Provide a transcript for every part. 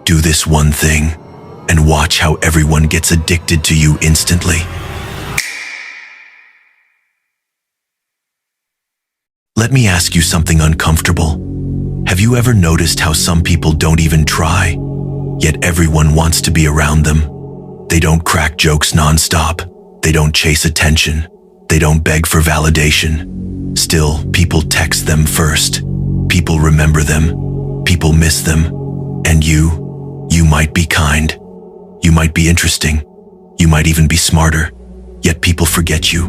Do this one thing, and watch how everyone gets addicted to you instantly. Let me ask you something uncomfortable. Have you ever noticed how some people don't even try, yet everyone wants to be around them? They don't crack jokes nonstop. They don't chase attention. They don't beg for validation. Still, people text them first. People remember them. People miss them. And you might be kind. You might be interesting. You might even be smarter. Yet people forget you.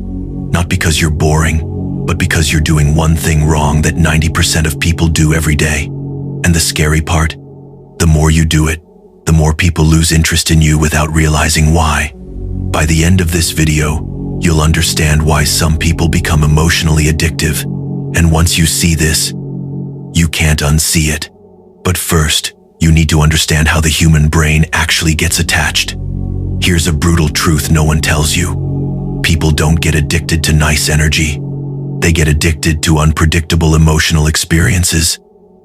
Not because you're boring, but because you're doing one thing wrong that 90% of people do every day. And the scary part? The more you do it, the more people lose interest in you without realizing why. By the end of this video, you'll understand why some people become emotionally addictive. And once you see this, you can't unsee it. But first, you need to understand how the human brain actually gets attached. Here's a brutal truth no one tells you. People don't get addicted to nice energy. They get addicted to unpredictable emotional experiences.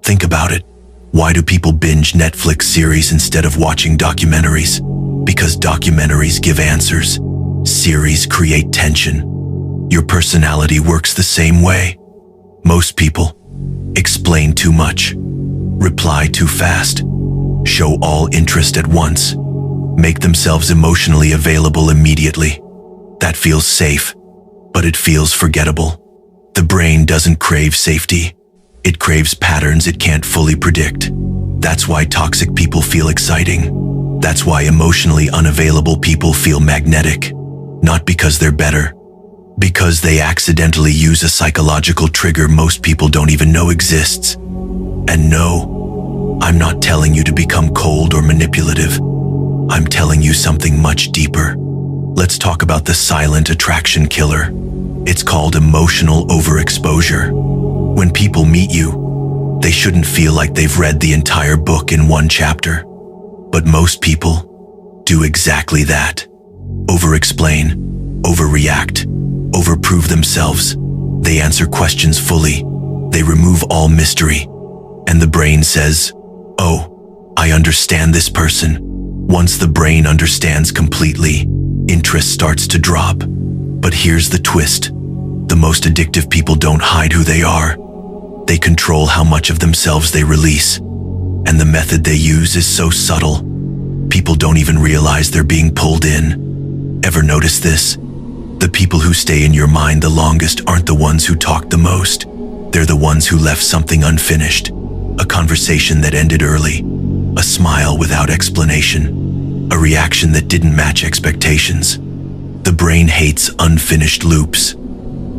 Think about it. Why do people binge Netflix series instead of watching documentaries? Because documentaries give answers. Series create tension. Your personality works the same way. Most people explain too much, reply too fast, show all interest at once, make themselves emotionally available immediately. That feels safe, but it feels forgettable. The brain doesn't crave safety. It craves patterns it can't fully predict. That's why toxic people feel exciting. That's why emotionally unavailable people feel magnetic. Not because they're better, because they accidentally use a psychological trigger most people don't even know exists. And no, I'm not telling you to become cold or manipulative. I'm telling you something much deeper. Let's talk about the silent attraction killer. It's called emotional overexposure. When people meet you, they shouldn't feel like they've read the entire book in one chapter. But most people do exactly that. Over-explain, overreact, overprove themselves. They answer questions fully. They remove all mystery. And the brain says, "Oh, I understand this person." Once the brain understands completely, interest starts to drop. But here's the twist. The most addictive people don't hide who they are. They control how much of themselves they release. And the method they use is so subtle, people don't even realize they're being pulled in. Ever notice this? The people who stay in your mind the longest aren't the ones who talk the most. They're the ones who left something unfinished. A conversation that ended early. A smile without explanation. A reaction that didn't match expectations. The brain hates unfinished loops.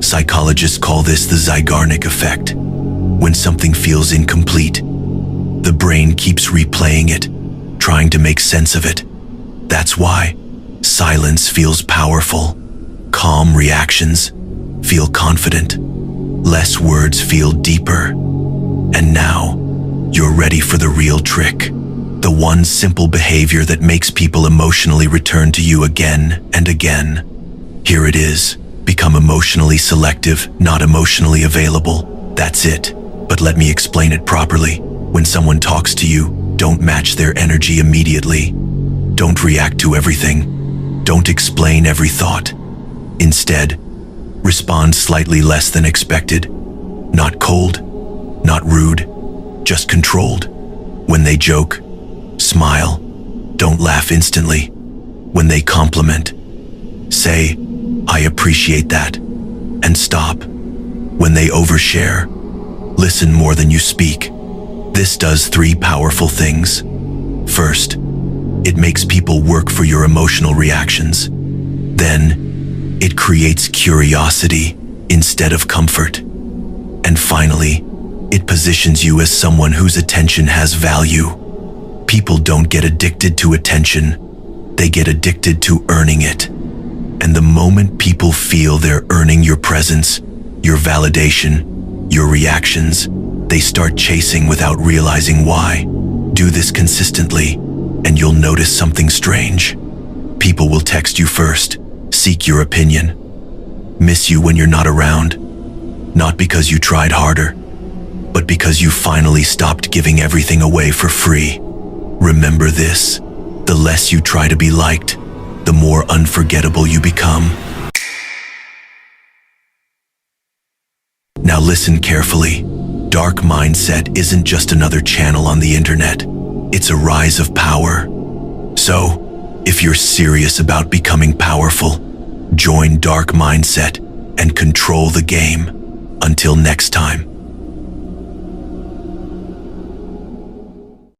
Psychologists call this the Zeigarnik effect. When something feels incomplete, the brain keeps replaying it, trying to make sense of it. That's why silence feels powerful. Calm reactions feel confident. Less words feel deeper. And now, you're ready for the real trick. The one simple behavior that makes people emotionally return to you again and again. Here it is. Become emotionally selective, not emotionally available. That's it. But let me explain it properly. When someone talks to you, don't match their energy immediately. Don't react to everything. Don't explain every thought. Instead, respond slightly less than expected. Not cold, not rude, just controlled. When they joke, smile. Don't laugh instantly. When they compliment, say, "I appreciate that," and stop. When they overshare, listen more than you speak. This does 3 powerful things. First, it makes people work for your emotional reactions. Then, it creates curiosity instead of comfort. And finally, it positions you as someone whose attention has value. People don't get addicted to attention. They get addicted to earning it. And the moment people feel they're earning your presence, your validation, your reactions, they start chasing without realizing why. Do this consistently, and you'll notice something strange. People will text you first, seek your opinion, miss you when you're not around. Not because you tried harder, but because you finally stopped giving everything away for free. Remember this: the less you try to be liked, the more unforgettable you become. Now listen carefully. Dark Mindset isn't just another channel on the internet. It's a rise of power. So, if you're serious about becoming powerful, join Dark Mindset and control the game. Until next time.